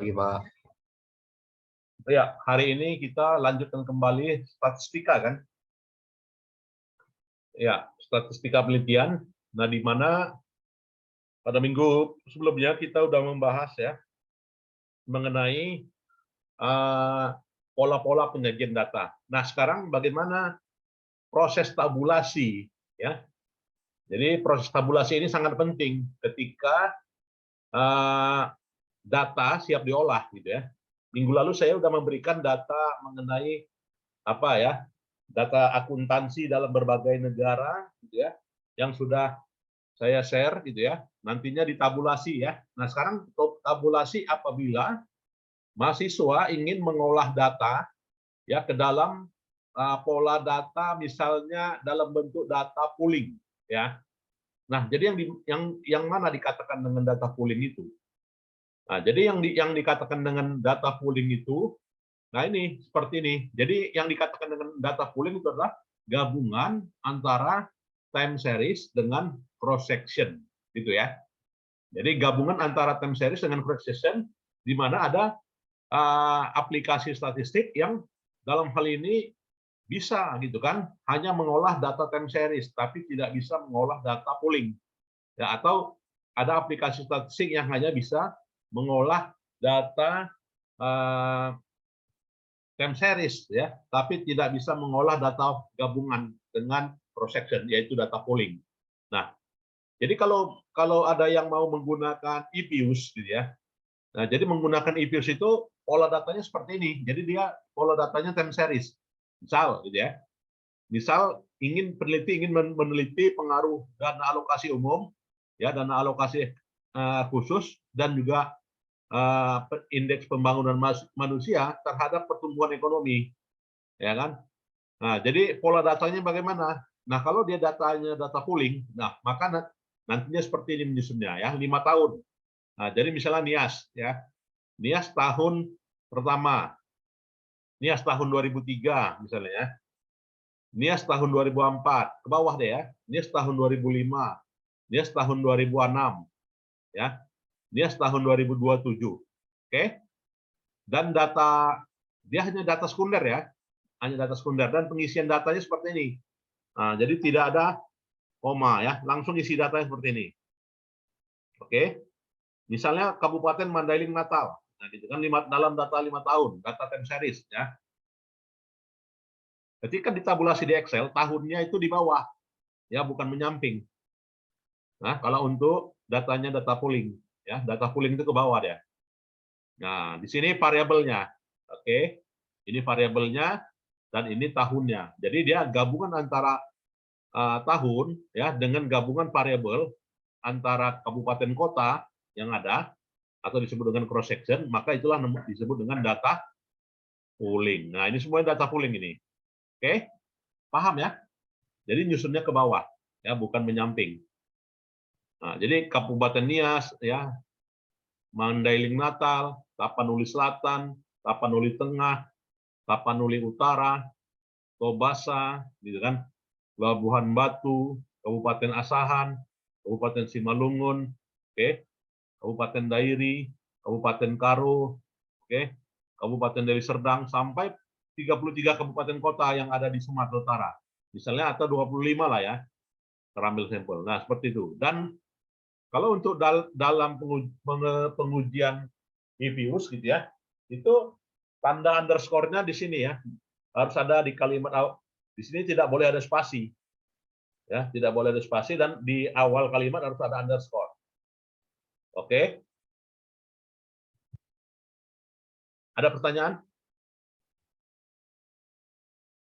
Pagi, Pak. Ya, hari ini kita lanjutkan kembali statistika kan? Ya, statistika penelitian. Nah, di mana pada minggu sebelumnya kita sudah membahas ya mengenai pola-pola penyajian data. Nah, sekarang bagaimana proses tabulasi ya? Jadi proses tabulasi ini sangat penting ketika data siap diolah gitu ya. Minggu lalu saya sudah memberikan data mengenai apa ya, data akuntansi dalam berbagai negara gitu ya, yang sudah saya share gitu ya, nantinya ditabulasi ya. Nah, sekarang tabulasi apabila mahasiswa ingin mengolah data ya ke dalam pola data, misalnya dalam bentuk data pooling ya. Nah, jadi yang mana dikatakan dengan data pooling itu? Nah, jadi yang dikatakan dengan data pooling itu, nah ini seperti ini. Jadi yang dikatakan dengan data pooling itu adalah gabungan antara time series dengan cross section, gitu ya. Jadi gabungan antara time series dengan cross section, di mana ada aplikasi statistik yang dalam hal ini bisa gitu kan, hanya mengolah data time series, tapi tidak bisa mengolah data pooling. Ya, atau ada aplikasi statistik yang hanya bisa mengolah data time series ya, tapi tidak bisa mengolah data gabungan dengan cross section, yaitu data pooling. Nah, jadi kalau ada yang mau menggunakan eViews gitu ya. Nah, jadi menggunakan eViews itu pola datanya seperti ini. Jadi dia pola datanya time series. Misal gitu ya. Misal peneliti ingin meneliti pengaruh dana alokasi umum ya, dana alokasi khusus dan juga indeks pembangunan manusia terhadap pertumbuhan ekonomi, ya kan? Nah, jadi pola datanya bagaimana? Nah, kalau dia datanya data pooling, nah maka nantinya seperti ini menyusunnya ya, 5 tahun. Nah, jadi misalnya NIAS ya, NIAS tahun pertama, NIAS tahun 2003 misalnya ya, NIAS tahun 2004, ke bawah deh ya, NIAS tahun 2005, NIAS tahun 2006, ya, NIAS tahun 2027. Oke? Dan data dia hanya data sekunder ya, hanya data sekunder dan pengisian datanya seperti ini. Nah, jadi tidak ada koma ya, langsung isi datanya seperti ini. Oke, misalnya Kabupaten Mandailing Natal, nah gitu kan dalam data 5 tahun, data time series ya. Ketika ditabulasi di Excel, tahunnya itu di bawah, ya bukan menyamping. Nah, kalau untuk datanya data pooling, ya data pooling itu ke bawah ya. Nah, di sini variabelnya, oke, ini variabelnya dan ini tahunnya. Jadi dia gabungan antara tahun ya dengan gabungan variabel antara kabupaten kota yang ada atau disebut dengan cross section, maka itulah disebut dengan data pooling. Nah, ini semuanya data pooling ini. Oke? Paham ya? Jadi nyusunnya ke bawah ya, bukan menyamping. Nah, jadi Kabupaten Nias ya, Mandailing Natal, Tapanuli Selatan, Tapanuli Tengah, Tapanuli Utara, Tobasa, gitu kan, Labuhan Batu, Kabupaten Asahan, Kabupaten Simalungun, oke, Kabupaten Dairi, Kabupaten Karo, oke, Kabupaten Deli Serdang, sampai 33 kabupaten kota yang ada di Sumatera Utara. Misalnya atau 25 lah ya, terambil sampel. Nah, seperti itu. Dan kalau untuk dalam pengujian eViews gitu ya, itu tanda underscore-nya di sini ya, harus ada di kalimat di sini, tidak boleh ada spasi ya, tidak boleh ada spasi, dan di awal kalimat harus ada underscore. Oke, ada pertanyaan?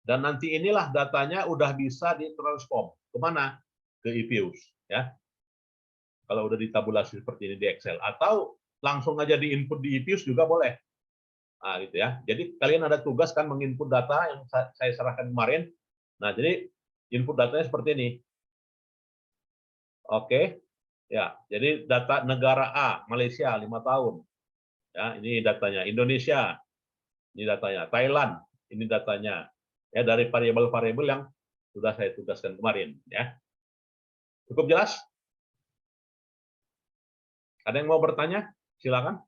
Dan nanti inilah datanya udah bisa ditransform kemana? Ke eViews ya, kalau udah ditabulasi seperti ini di Excel, atau langsung aja diinput di eViews juga boleh. Nah, gitu ya. Jadi kalian ada tugas kan menginput data yang saya serahkan kemarin. Nah, jadi input datanya seperti ini. Oke. Ya, jadi data negara A, Malaysia 5 tahun. Ya, ini datanya. Indonesia, ini datanya. Thailand, ini datanya. Ya, dari variabel-variabel yang sudah saya tugaskan kemarin, ya. Cukup jelas? Ada yang mau bertanya? Silakan.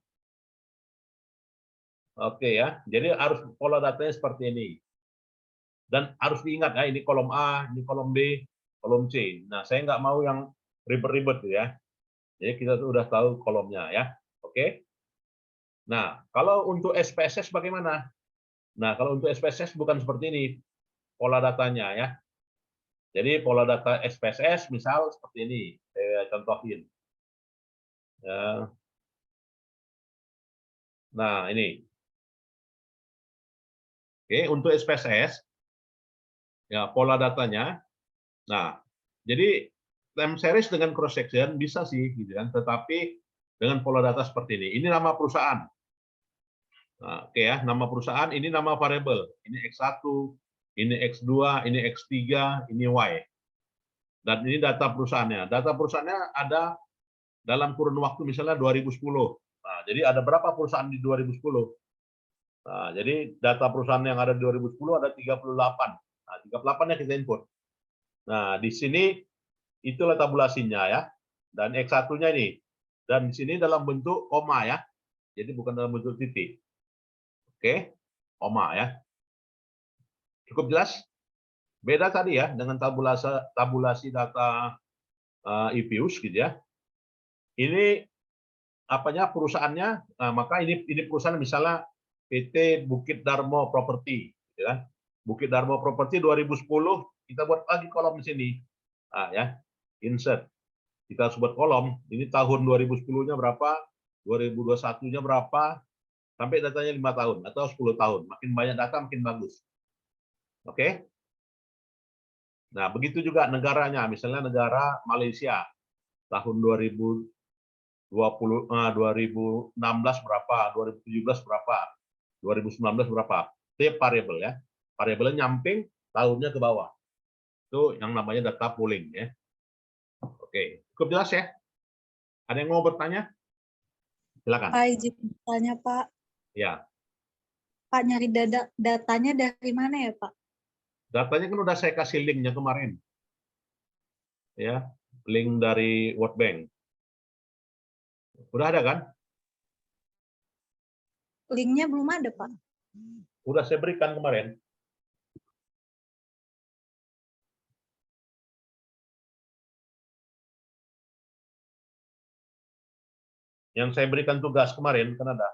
Oke ya. Jadi harus pola datanya seperti ini. Dan harus diingat ya, ini kolom A, ini kolom B, kolom C. Nah, saya nggak mau yang ribet-ribet ya. Jadi kita sudah tahu kolomnya ya. Oke. Nah, kalau untuk SPSS bagaimana? Nah, kalau untuk SPSS bukan seperti ini pola datanya ya. Jadi pola data SPSS misal seperti ini, saya contohin. Ya. Nah, ini. Oke, untuk SPSS ya pola datanya. Nah, jadi time series dengan cross section bisa sih gitu kan, tetapi dengan pola data seperti ini. Ini nama perusahaan. Nah, oke ya, nama perusahaan, ini nama variabel. Ini X1, ini X2, ini X3, ini Y. Dan ini data perusahaannya. Data perusahaannya ada dalam kurun waktu misalnya 2010. Nah, jadi ada berapa perusahaan di 2010? Nah, jadi data perusahaan yang ada di 2010 ada 38. Nah, 38-nya kita input. Nah, di sini itulah tabulasinya ya. Dan X1-nya ini. Dan di sini dalam bentuk koma ya. Jadi bukan dalam bentuk titik. Oke, koma ya. Cukup jelas? Beda tadi ya dengan tabulasi data EPUS gitu ya. Ini apanya perusahaannya, nah, maka ini perusahaan misalnya PT Bukit Darmo Property, ya. Bukit Darmo Property 2010 kita buat lagi kolom di sini, nah, ya insert kita harus buat kolom ini tahun 2010-nya berapa, 2021-nya berapa, sampai datanya 5 tahun atau 10 tahun, makin banyak data makin bagus. Oke. Nah begitu juga negaranya, misalnya negara Malaysia tahun 2016 berapa, 2017 berapa, 2019 berapa. Itu variabel ya. Variabelnya nyamping, tahunnya ke bawah. Itu yang namanya data pooling ya. Oke, cukup jelas ya? Ada yang mau bertanya? Silakan. Pak, izin bertanya, Pak. Ya. Pak, nyari datanya dari mana ya, Pak? Datanya kan udah saya kasih linknya kemarin. Ya, link dari World Bank. Udah ada kan? Linknya belum ada, Pak. Udah saya berikan kemarin. Yang saya berikan tugas kemarin kan ada.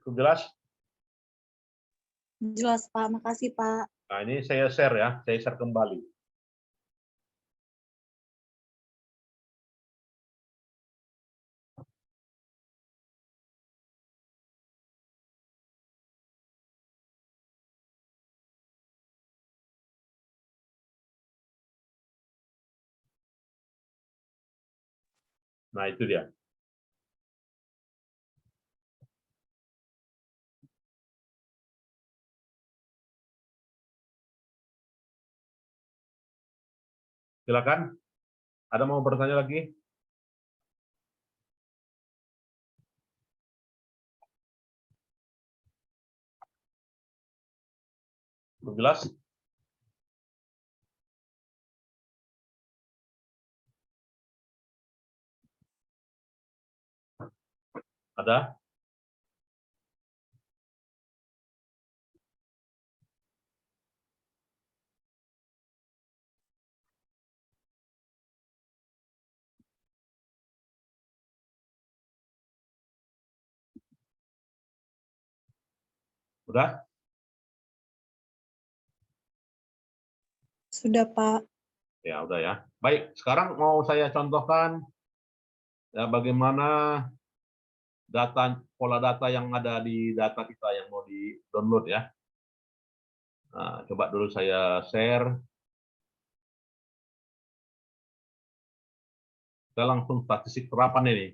Cukup jelas? Jelas, Pak. Makasih, Pak. Nah, ini saya share ya, saya share kembali. Nah, itu dia. Silakan. Ada mau bertanya lagi? Jelas? Ada? Udah? Sudah, Pak. Ya, udah ya. Baik, sekarang mau saya contohkan ya, bagaimana pola data yang ada di data kita yang mau di-download ya. Nah, coba dulu saya share. Kita langsung statistik terapan ini.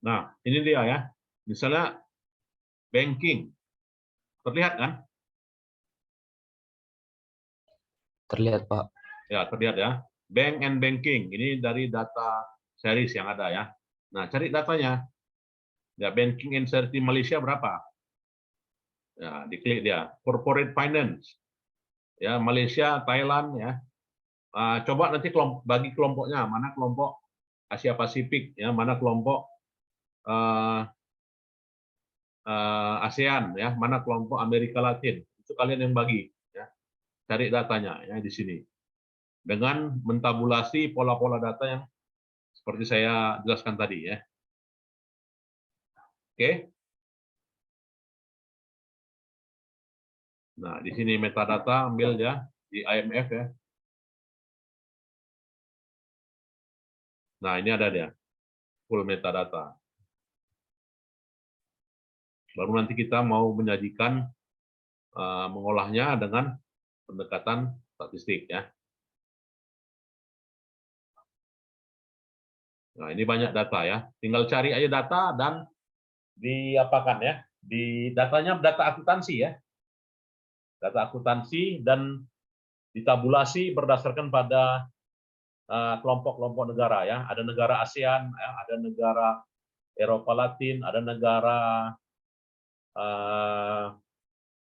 Nah, ini dia ya. Misalnya banking. Terlihat kan? Terlihat, Pak. Ya, terlihat ya. Bank and banking. Ini dari data series yang ada ya. Nah, cari datanya. Ya, banking and charity Malaysia berapa? Ya, diklik dia. Corporate finance. Ya, Malaysia, Thailand ya. Coba nanti bagi kelompoknya. Mana kelompok Asia Pasifik ya, mana kelompok ASEAN ya, mana kelompok Amerika Latin. Itu kalian yang bagi ya. Cari datanya ya di sini. Dengan mentabulasi pola-pola data yang seperti saya jelaskan tadi ya. Oke. Nah, di sini metadata ambil ya di IMF ya. Nah, ini ada dia. Full metadata. Baru nanti kita mau menyajikan mengolahnya dengan pendekatan statistik ya. Nah, ini banyak data ya. Tinggal cari aja data dan diapakan ya. Di datanya data akuntansi ya. Data akuntansi dan ditabulasi berdasarkan pada kelompok-kelompok negara ya. Ada negara ASEAN, ya, ada negara Eropa Latin, ada negara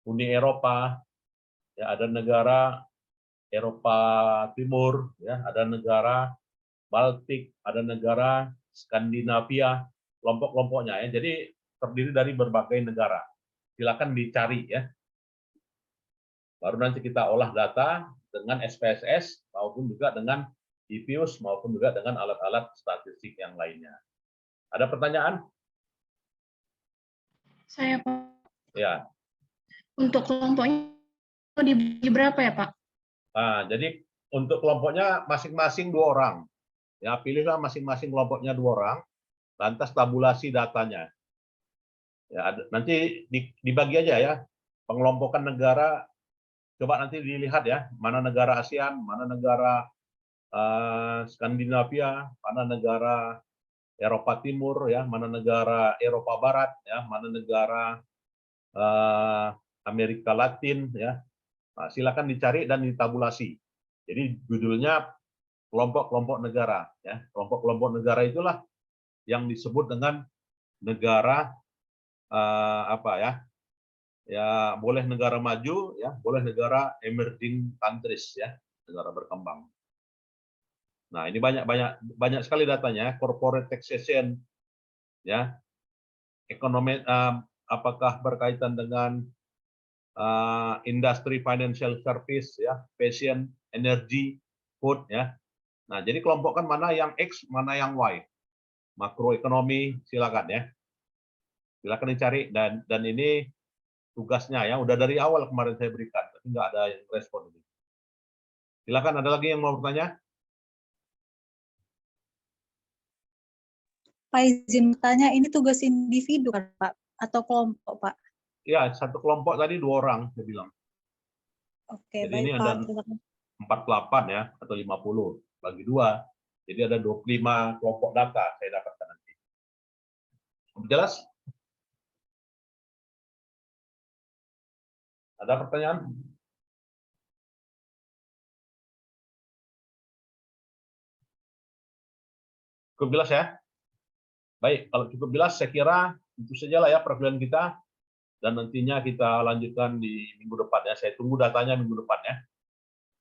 Uni Eropa, ya, ada negara Eropa Timur, ya, ada negara Baltik, ada negara Skandinavia, kelompok-kelompoknya ya. Jadi terdiri dari berbagai negara. Silakan dicari ya. Baru nanti kita olah data dengan SPSS maupun juga dengan IPIUS maupun juga dengan alat-alat statistik yang lainnya. Ada pertanyaan? Saya, Pak. Ya. Untuk kelompoknya dibagi berapa ya, Pak? Nah, jadi untuk kelompoknya masing-masing 2 orang. Ya, pilihlah masing-masing kelompoknya 2 orang, lantas tabulasi datanya. Ya, nanti dibagi aja ya. Pengelompokan negara, coba nanti dilihat ya, mana negara ASEAN, mana negara Skandinavia, mana negara Eropa Timur ya, mana negara Eropa Barat ya, mana negara Amerika Latin ya. Nah, silakan dicari dan ditabulasi. Jadi judulnya kelompok-kelompok negara ya. Kelompok-kelompok negara itulah yang disebut dengan negara apa ya? Ya, boleh negara maju ya, boleh negara emerging countries ya, negara berkembang. Nah, ini banyak sekali datanya, corporate taxation ya. Ekonomi apakah berkaitan dengan industri financial service ya, fashion, energy, food ya. Nah, jadi kelompokkan mana yang X, mana yang Y. Makroekonomi silakan ya. Silakan dicari dan ini tugasnya ya, udah dari awal kemarin saya berikan, tapi nggak ada yang respon ini. Silakan, ada lagi yang mau bertanya? Pak, izin bertanya, ini tugas individu kan, Pak? Atau kelompok, Pak? Ya, satu kelompok tadi 2 orang, saya bilang. Oke, Jadi baik, ini Pak. ada 48 ya, atau 50 bagi 2. Jadi ada 25 kelompok data saya dapatkan nanti. Jelas? Ada pertanyaan? Cukup jelas ya? Baik, kalau cukup jelas saya kira itu sajalah ya perkuliahan kita, dan nantinya kita lanjutkan di minggu depan ya. Saya tunggu datanya minggu depan ya.